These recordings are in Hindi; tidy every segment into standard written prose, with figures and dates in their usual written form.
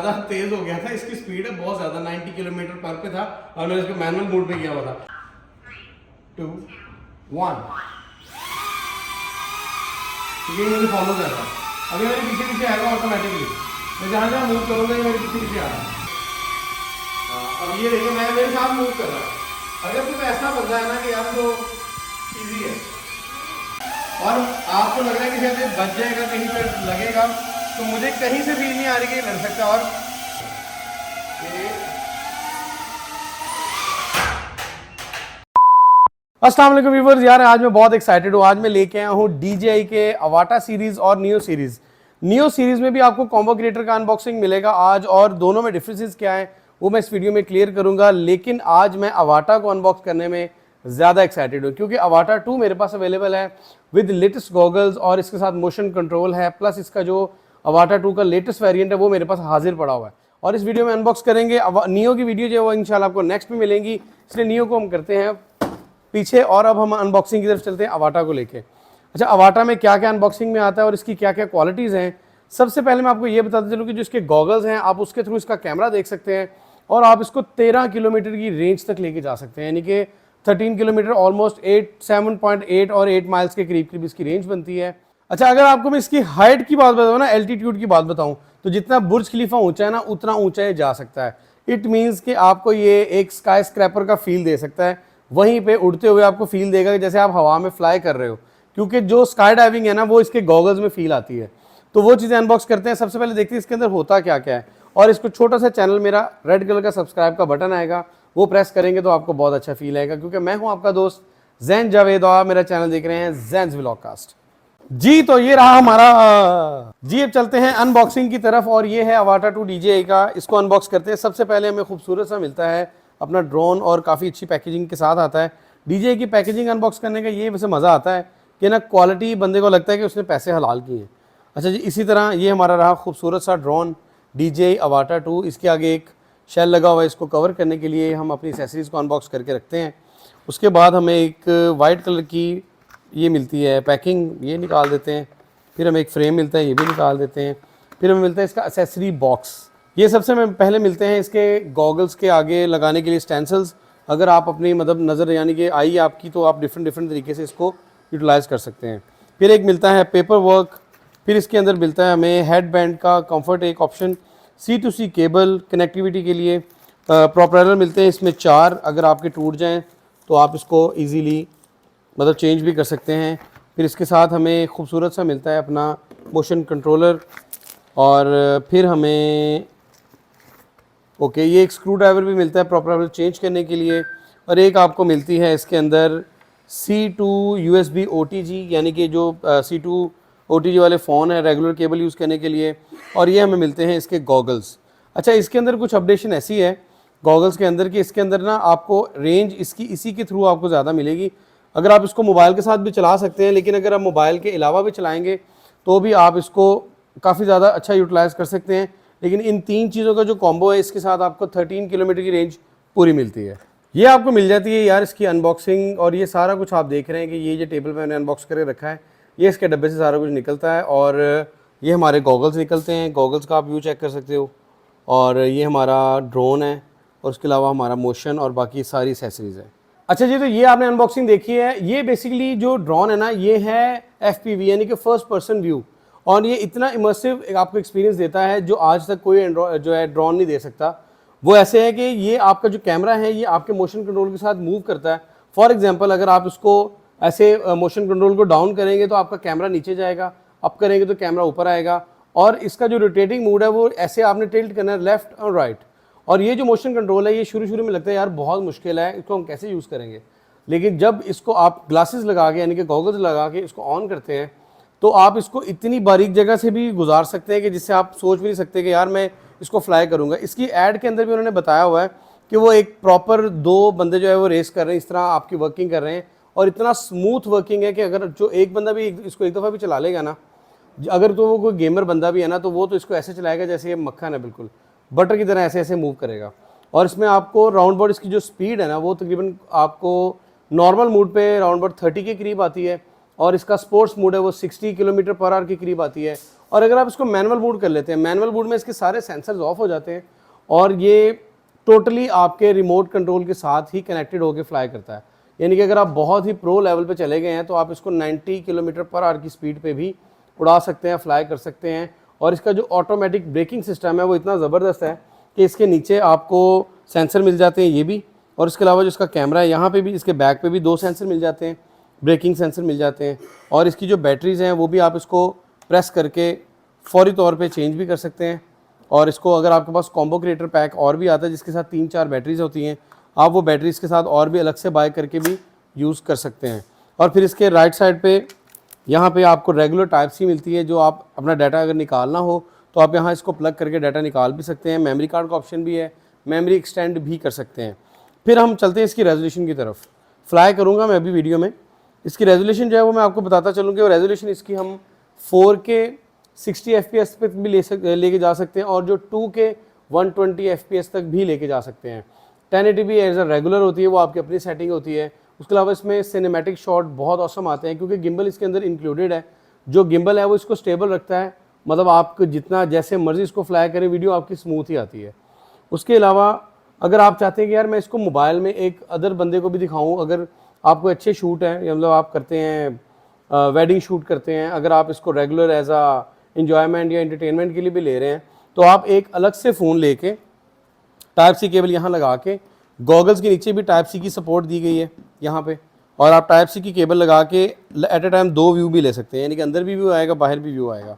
ज़्यादा तेज हो गया था, इसकी स्पीड है बहुत ज़्यादा 90 किलोमीटर पर पे था और मैंने इसको मैनुअल मोड पे किया हुआ था। 2 1 ये मुझे फॉलो कर रहा है। अभी मेरे पीछे पीछे आएगा ऑटोमेटिकली, मैं जहाँ जहाँ मूव करूँगा ये मेरे पीछे पीछे आ रहा है। अब ये देखिए मैं मेरे साथ मूव कर रहा है। अगर कुछ ऐसा बन रहा है ना कि यार तो ईजी है और आपको लग रहा है कि शायद बच जाएगा, कहीं पर लगेगा, तो मुझे कहीं से फील नहीं आ रही कि लड़ सकता। और अस्सलाम वालेकुम व्यूअर्स, यार आज मैं बहुत एक्साइटेड हूँ। आज मैं लेके आया हूँ DJI के अवाटा सीरीज और नियो सीरीज। नियो सीरीज में भी आपको कॉम्बो क्रिएटर का अनबॉक्सिंग मिलेगा आज, और दोनों में डिफरेंसेस क्या है वो मैं इस वीडियो में क्लियर करूंगा। लेकिन आज मैं अवाटा को अनबॉक्स करने में ज़्यादा एक्साइटेड हूँ क्योंकि अवाटा 2 मेरे पास अवेलेबल है विद लेटेस्ट गॉगल्स और इसके साथ मोशन कंट्रोल है, प्लस इसका जो अवाटा 2 का लेटेस्ट वेरिएंट है वो मेरे पास हाजिर पड़ा हुआ है और इस वीडियो में अनबॉक्स करेंगे। नियो की वीडियो जो है वो इंशाल्लाह आपको नेक्स्ट में मिलेंगी, इसलिए नियो को हम करते हैं पीछे और अब हम अनबॉक्सिंग की तरफ चलते हैं अवाटा को लेके। अच्छा, अवाटा में क्या क्या अनबॉक्सिंग में आता है और इसकी क्या क्या क्वालिटीज़ हैं। सबसे पहले मैं आपको ये बताता चलूँ कि जो इसके गॉगल्स हैं आप उसके थ्रू इसका कैमरा देख सकते हैं और आप इसको 13 किलोमीटर की रेंज तक लेके जा सकते हैं, यानी कि 13 किलोमीटर ऑलमोस्ट 7.8 और 8 माइल्स के करीब करीब इसकी रेंज बनती है। अच्छा, अगर आपको मैं इसकी हाइट की बात बताऊँ ना, एल्टीट्यूड की बात बताऊँ, तो जितना बुर्ज खलीफा ऊंचा है ना उतना ऊंचा ये जा सकता है। इट मीन्स कि आपको ये एक स्काई स्क्रैपर का फील दे सकता है, वहीं पे उड़ते हुए आपको फील देगा कि जैसे आप हवा में फ्लाई कर रहे हो, क्योंकि जो स्काई डाइविंग है ना वो इसके गॉगल्स में फील आती है। तो वो चीज़ें अनबॉक्स करते हैं। सबसे पहले देखते हैं इसके अंदर होता क्या क्या है। और इसको छोटा सा चैनल, मेरा रेड कलर का सब्सक्राइब का बटन आएगा, वो प्रेस करेंगे तो आपको बहुत अच्छा फील आएगा, क्योंकि मैं हूं आपका दोस्त जैन जावेद और मेरा चैनल देख रहे हैं जैन्स व्लॉगकास्ट जी। तो ये रहा हमारा जी। अब चलते हैं अनबॉक्सिंग की तरफ और ये है अवाटा 2 DJI का। इसको अनबॉक्स करते हैं। सबसे पहले हमें खूबसूरत सा मिलता है अपना ड्रोन और काफ़ी अच्छी पैकेजिंग के साथ आता है। DJI की पैकेजिंग अनबॉक्स करने का ये वैसे मज़ा आता है कि ना क्वालिटी बंदे को लगता है कि उसने पैसे हलाल किए हैं। अच्छा जी, इसी तरह ये हमारा रहा खूबसूरत सा ड्रोन DJI अवाटा 2। इसके आगे एक शेल लगा हुआ है, इसको कवर करने के लिए हम अपनी एसेसरीज़ को अनबॉक्स करके रखते हैं। उसके बाद हमें एक वाइट कलर की ये मिलती है पैकिंग, ये निकाल देते हैं। फिर हमें एक फ्रेम मिलता है, ये भी निकाल देते हैं। फिर हमें मिलता है इसका एसेसरी बॉक्स। ये सबसे पहले मिलते हैं इसके गॉगल्स के आगे लगाने के लिए स्टेंसिल्स। अगर आप अपनी मतलब नज़र यानी कि आई आपकी, तो आप डिफरेंट तरीके से इसको यूटिलाइज़ कर सकते हैं। फिर एक मिलता है पेपर वर्क। फिर इसके अंदर मिलता है हमें हेड बैंड का कंफर्ट एक ऑप्शन, C2C केबल कनेक्टिविटी के लिए। प्रोपेलर मिलते हैं इसमें 4, अगर आपके टूट जाएँ तो आप इसको ईज़िली मतलब चेंज भी कर सकते हैं। फिर इसके साथ हमें खूबसूरत सा मिलता है अपना मोशन कंट्रोलर, और फिर हमें ये एक स्क्रू ड्राइवर भी मिलता है प्रॉपर चेंज करने के लिए। और एक आपको मिलती है इसके अंदर C2 USB OTG, यानी कि जो C2 OTG वाले फ़ोन है रेगुलर केबल यूज़ करने के लिए। और ये हमें मिलते हैं इसके गॉगल्स। अच्छा, इसके अंदर कुछ अपडेशन ऐसी है गॉगल्स के अंदर कि इसके अंदर ना आपको रेंज इसकी इसी के थ्रू आपको ज़्यादा मिलेगी। अगर आप इसको मोबाइल के साथ भी चला सकते हैं, लेकिन अगर आप मोबाइल के अलावा भी चलाएंगे तो भी आप इसको काफ़ी ज़्यादा अच्छा यूटिलाइज़ कर सकते हैं। लेकिन इन 3 चीज़ों का जो कॉम्बो है, इसके साथ आपको 13 किलोमीटर की रेंज पूरी मिलती है। ये आपको मिल जाती है यार इसकी अनबॉक्सिंग। और ये सारा कुछ आप देख रहे हैं कि ये जो टेबल पर मैंने अनबॉक्स करके रखा है, ये इसके डब्बे से सारा कुछ निकलता है। और ये हमारे गॉगल्स निकलते हैं, गॉगल्स का आप व्यू चेक कर सकते हो। और ये हमारा ड्रोन है और उसके अलावा हमारा मोशन और बाकी सारी एसेसरीज़ है। अच्छा जी, तो ये आपने अनबॉक्सिंग देखी है। ये बेसिकली जो ड्रोन है ना, ये है FPV यानी कि फर्स्ट पर्सन व्यू, और ये इतना इमर्सिव आपको एक्सपीरियंस देता है जो आज तक कोई जो है ड्रोन नहीं दे सकता। वो ऐसे है कि ये आपका जो कैमरा है ये आपके मोशन कंट्रोल के साथ मूव करता है। फॉर एग्जांपल, अगर आप इसको ऐसे मोशन कंट्रोल को डाउन करेंगे तो आपका कैमरा नीचे जाएगा, अप करेंगे तो कैमरा ऊपर आएगा। और इसका जो रोटेटिंग मूड है वो ऐसे आपने टिल्ट करना है लेफ्ट और राइट। और ये जो मोशन कंट्रोल है ये शुरू में लगता है यार बहुत मुश्किल है, इसको हम कैसे यूज़ करेंगे। लेकिन जब इसको आप ग्लासेस लगा के यानी कि गॉगल्स लगा के इसको ऑन करते हैं तो आप इसको इतनी बारीक जगह से भी गुजार सकते हैं कि जिससे आप सोच भी नहीं सकते कि यार मैं इसको फ्लाई करूँगा। इसकी ऐड के अंदर भी उन्होंने बताया हुआ है कि वो एक प्रॉपर 2 बंदे जो है वो रेस कर रहे हैं, इस तरह आपकी वर्किंग कर रहे हैं। और इतना स्मूथ वर्किंग है कि अगर जो एक बंदा भी इसको एक दफ़ा भी चला लेगा ना, अगर तो वो कोई गेमर बंदा भी है ना, तो वो तो इसको ऐसे चलाएगा जैसे ये मक्खन है, बिल्कुल बटर की तरह ऐसे मूव करेगा। और इसमें आपको राउंड अबाउट इसकी जो स्पीड है ना वो तकरीबन आपको नॉर्मल मूड पे राउंड अबाउट 30 के करीब आती है, और इसका स्पोर्ट्स मूड है वो 60 किलोमीटर पर आवर के करीब आती है। और अगर आप इसको मैनुअल मोड कर लेते हैं, मैनुअल मोड में इसके सारे सेंसर्स ऑफ हो जाते हैं और ये टोटली आपके रिमोट कंट्रोल के साथ ही कनेक्टेड होकर फ्लाई करता है। यानी कि अगर आप बहुत ही प्रो लेवल पे चले गए हैं तो आप इसको 90 किलोमीटर पर आवर की स्पीड पे भी उड़ा सकते हैं, फ्लाई कर सकते हैं। और इसका जो ऑटोमेटिक ब्रेकिंग सिस्टम है वो इतना ज़बरदस्त है कि इसके नीचे आपको सेंसर मिल जाते हैं ये भी, और इसके अलावा जो इसका कैमरा है यहाँ पे भी, इसके बैक पे भी 2 सेंसर मिल जाते हैं, ब्रेकिंग सेंसर मिल जाते हैं। और इसकी जो बैटरीज़ हैं वो भी आप इसको प्रेस करके फौरी तौर पे चेंज भी कर सकते हैं। और इसको अगर आपके पास कॉम्बो क्रिएटर पैक और भी आता है जिसके साथ 3-4 बैटरीज होती हैं, आप वो बैटरीज के साथ और भी अलग से बाय करके भी यूज़ कर सकते हैं। और फिर इसके राइट साइड पे यहाँ पे आपको रेगुलर टाइप सी मिलती है, जो आप अपना डाटा अगर निकालना हो तो आप यहाँ इसको प्लग करके डाटा निकाल भी सकते हैं। मेमोरी कार्ड का ऑप्शन भी है, मेमोरी एक्सटेंड भी कर सकते हैं। फिर हम चलते हैं इसकी रेजोल्यूशन की तरफ। फ्लाई करूँगा मैं अभी वीडियो में, इसकी रेजोल्यूशन जो है वो मैं आपको बताता चलूँ कि वो रेजोल्यूशन इसकी हम 4K 60 FPS पे भी लेके जा सकते हैं और जो 2K 120 FPS तक भी लेके जा सकते हैं। 1080p एज अ रेगुलर होती है, वो आपकी अपनी सेटिंग होती है। उसके अलावा इसमें सिनेमैटिक शॉट बहुत औसम आते हैं क्योंकि गिम्बल इसके अंदर इंक्लूडेड है। जो गिम्बल है वो इसको स्टेबल रखता है, मतलब आपको जितना जैसे मर्जी इसको फ्लाई करें वीडियो आपकी स्मूथ ही आती है। उसके अलावा अगर आप चाहते हैं कि यार मैं इसको मोबाइल में एक अदर बंदे को भी दिखाऊँ, अगर आपको अच्छे शूट हैं, मतलब आप करते हैं वेडिंग शूट करते हैं, अगर आप इसको रेगुलर एज आ इंजॉयमेंट या एंटरटेनमेंट के लिए भी ले रहे हैं, तो आप एक अलग से फ़ोन लेके टाइप सी केबल यहाँ लगा के, गॉगल्स के नीचे भी टाइप सी की सपोर्ट दी गई है यहाँ पे, और आप टाइप सी की केबल लगा के एट ए टाइम 2 व्यू भी ले सकते हैं, यानी कि अंदर भी व्यू आएगा, बाहर भी व्यू आएगा।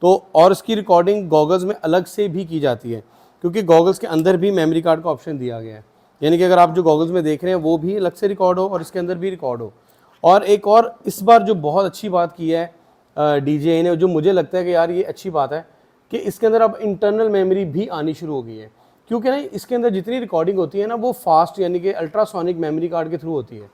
तो और इसकी रिकॉर्डिंग गॉगल्स में अलग से भी की जाती है क्योंकि गॉगल्स के अंदर भी मेमोरी कार्ड का ऑप्शन दिया गया है, यानी कि अगर आप जो गॉगल्स में देख रहे हैं वो भी अलग से रिकॉर्ड हो और इसके अंदर भी रिकॉर्ड हो। और एक और इस बार जो बहुत अच्छी बात की है DJI ने, जो मुझे लगता है कि यार ये अच्छी बात है, कि इसके अंदर अब इंटरनल मेमोरी भी आनी शुरू हो गई है। क्योंकि ना इसके अंदर जितनी रिकॉर्डिंग होती है ना वो फास्ट यानी कि अल्ट्रासोनिक मेमोरी कार्ड के थ्रू होती है।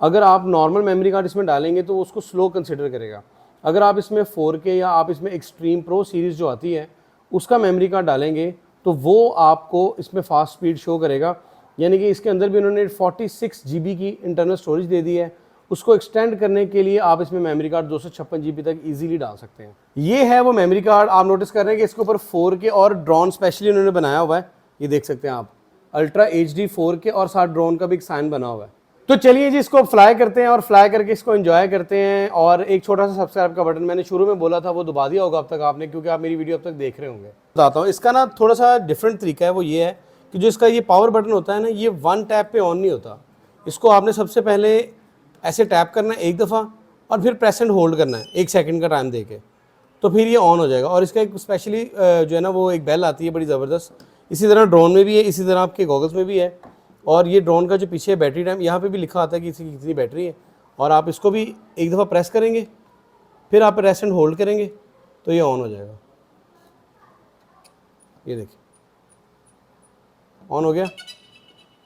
अगर आप नॉर्मल मेमोरी कार्ड इसमें डालेंगे तो उसको स्लो कंसिडर करेगा। अगर आप इसमें 4K या आप इसमें एक्सट्रीम प्रो सीरीज़ जो आती है उसका मेमोरी कार्ड डालेंगे तो वो आपको इसमें फास्ट स्पीड शो करेगा। यानी कि इसके अंदर भी उन्होंने 46 GB की इंटरनल स्टोरेज दे दी है। उसको एक्सटेंड करने के लिए आप इसमें मेमोरी कार्ड 256 GB तक इजीली डाल सकते हैं। ये है वो मेमोरी कार्ड। आप नोटिस कर रहे हैं कि इसके ऊपर 4K और ड्रोन स्पेशली उन्होंने बनाया हुआ है, ये देख सकते हैं आप, अल्ट्रा HD 4K और साथ ड्रोन का भी एक साइन बना हुआ है। तो चलिए जी इसको फ्लाई करते हैं और फ्लाई करके इसको एंजॉय करते हैं। और एक छोटा सा सब्सक्राइब का बटन मैंने शुरू में बोला था वो दबा दिया होगा अब तक आपने, क्योंकि आप मेरी वीडियो अब तक देख रहे होंगे। बताता हूँ, इसका ना थोड़ा सा डिफरेंट तरीका है, वो ये है कि जो इसका ये पावर बटन होता है ना, ये 1 टैप पे ऑन नहीं होता। इसको आपने सबसे पहले ऐसे टैप करना है एक दफ़ा और फिर प्रेस एंड होल्ड करना है 1 सेकंड का टाइम देके, तो फिर ये ऑन हो जाएगा। और इसका एक स्पेशली जो है ना वो एक बेल आती है बड़ी ज़बरदस्त, इसी तरह ड्रोन में भी है, इसी तरह आपके गॉगल्स में भी है। और ये ड्रोन का जो पीछे बैटरी टाइम यहाँ पे भी लिखा आता है कि इसकी कितनी बैटरी है। और आप इसको भी एक दफ़ा प्रेस करेंगे, फिर आप प्रेस एंड होल्ड करेंगे तो ये ऑन हो जाएगा। ये देखिए ऑन हो गया,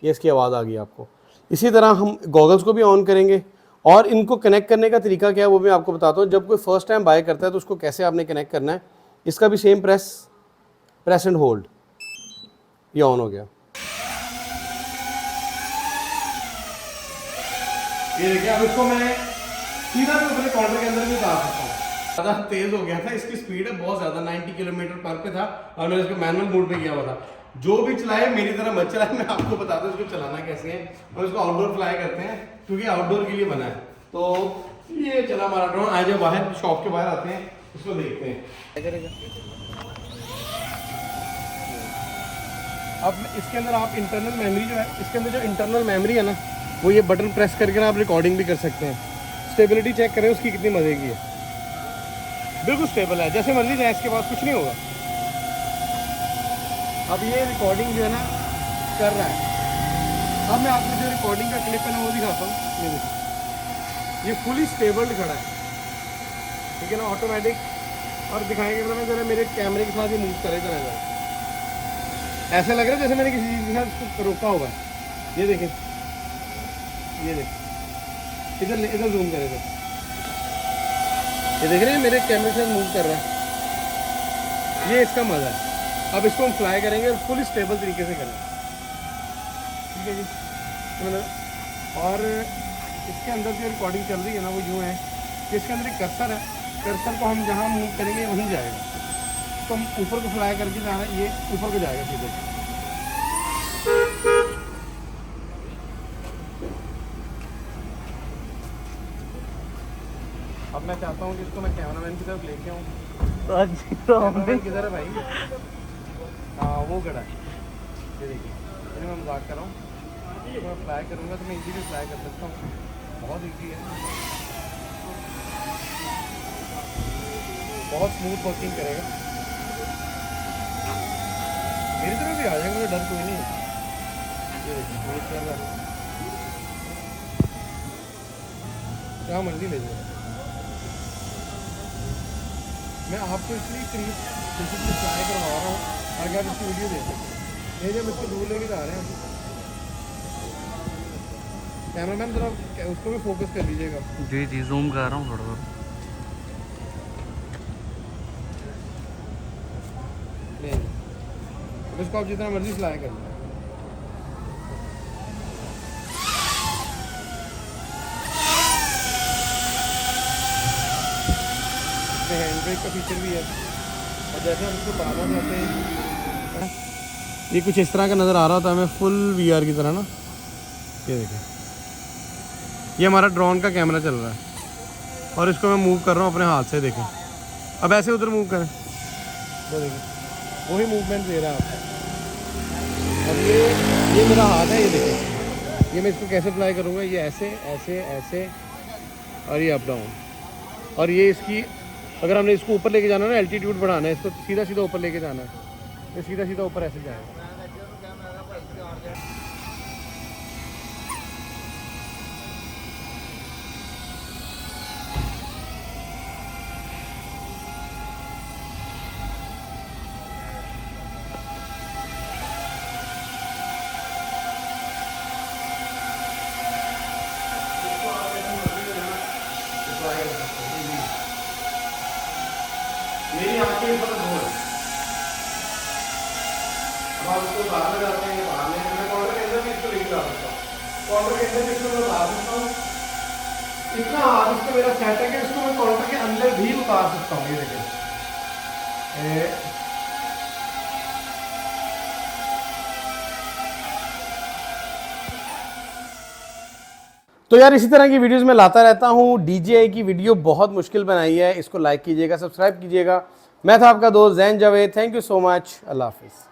ये इसकी आवाज़ आ गई आपको। इसी तरह हम गॉगल्स को भी ऑन करेंगे और इनको कनेक्ट करने का तरीका क्या है वो मैं आपको बताता हूँ। जब कोई फर्स्ट टाइम बाय करता है तो उसको कैसे आपने कनेक्ट करना है, इसका भी सेम प्रेस एंड होल्ड, ये ऑन हो गया। ये देखिए अब इसको मैं सीधा भी अपने काउंटर के अंदर भी उतार सकता हूँ। ज़्यादा तेज़ हो गया था, इसकी स्पीड है बहुत ज़्यादा, 90 किलोमीटर पर पे था और मैंने इसको मैनुअल मोड पे किया हुआ था। जो भी चलाए मेरी तरह मत चलाए, मैं आपको बताता हूँ इसको चलाना कैसे है। हम इसको आउटडोर फ्लाई करते हैं क्योंकि आउटडोर के लिए बना है। तो ये चला हमारा ड्रोन, आज जब बाहर शॉप के बाहर आते हैं इसको देखते हैं। अब इसके अंदर आप इंटरनल मेमोरी जो है, इसके अंदर जो इंटरनल मेमोरी है ना, वो ये बटन प्रेस करके ना आप रिकॉर्डिंग भी कर सकते हैं। स्टेबिलिटी चेक करें उसकी कितनी मजे की है, बिल्कुल स्टेबल है, जैसे मर्जी जाए इसके पास कुछ नहीं होगा। अब ये रिकॉर्डिंग जो है ना कर रहा है। अब मैं आपको जो रिकॉर्डिंग का क्लिप है ना वो दिखाता हूँ। ये देखिए ये फुली स्टेबल्ड खड़ा है, ठीक है ना, ऑटोमेटिक। और दिखाएंगे तो मैं ज़रा मेरे कैमरे के साथ ही मूव करे जरा, ऐसा लग रहा है जैसे मैंने किसी चीज़ के साथ उसको रोका हुआ है। ये देखें, ये देख इधर जूम करें तो ये देख रहे हैं मेरे कैमरे से मूव कर रहा है, ये इसका मज़ा है। अब इसको हम फ्लाई करेंगे और फुल स्टेबल तरीके से करेंगे, ठीक है जी। और इसके अंदर जो रिकॉर्डिंग चल रही है ना वो यूँ है कि इसके अंदर एक कर्सर है, कर्सर को हम जहाँ मूव करेंगे वहीं जाएगा। तो हम ऊपर को फ्लाई करके जाना है, ये ऊपर को जाएगा सीधे। अब मैं चाहता हूँ कि इसको मैं कैमरामैन की तरफ लेके आऊँ। कैमरामैन किधर है भाई? हाँ वो खड़ा है, ये देखिए। मैं मजाक कर रहा हूँ, मैं फ्लाई करूँगा तो मैं इजीली फ्लाई कर सकता हूँ, बहुत इजी है, बहुत स्मूथ वर्किंग करेगा। मेरी तरफ भी आ जाएगा, मुझे डर कोई नहीं है। ये देखिए बहुत कर रहा है, क्या मर्जी ले जाए। मैं आपको इसलिए करीब बेसिकली फ्लाई करवा रहा हूँ ताकि आप इसकी वीडियो देख सकें। ये जब इसको दूर लेके जा रहे हैं, कैमरामैन जरा उसको भी फोकस कर लीजिएगा। जी जी जूम कर रहा हूँ थोड़ा बहुत। नहीं, इसको आप जितना मर्जी फ्लाई कर लो। हैंड ब्रेक का फीचर भी है, और जैसे हम इसको बढ़ाना चाहते हैं, ये कुछ इस तरह का नज़र आ रहा था हमें फुल वीआर की तरह ना। ये देखिए, ये हमारा ड्रोन का कैमरा चल रहा है और इसको मैं मूव कर रहा हूँ अपने हाथ से। देखें, अब ऐसे उधर मूव करें, वो देखिए वही मूवमेंट दे रहा है आपको। अब ये मेरा हाथ है, ये देखें, ये मैं इसको कैसे अप्लाई करूँगा, ये ऐसे ऐसे ऐसे और ये अप डाउन। और ये इसकी, अगर हमने इसको ऊपर लेके जाना है ना, एल्टीट्यूड बढ़ाना है, इसको सीधा सीधा ऊपर लेके जाना है, तो सीधा सीधा ऊपर ऐसे जाएगा। मेरी आंखें ऊपर दो है। अब आप इसको बाहर में जाते हैं, बाहर में मैं काउंटर के अंदर भी इसको लेके जा सकता हूँ, काउंटर के अंदर भी इसको मैं उतार सकता हूँ। इतना हाथ इसको मेरा सेट है कि इसको मैं काउंटर के अंदर भी उतार सकता हूँ। ये देखिए, तो यार इसी तरह की वीडियोस मैं लाता रहता हूँ। DJI की वीडियो बहुत मुश्किल बनाई है, इसको लाइक कीजिएगा, सब्सक्राइब कीजिएगा। मैं था आपका दोस्त Zain Javed. Thank you so much. अल्लाह हाफिज़।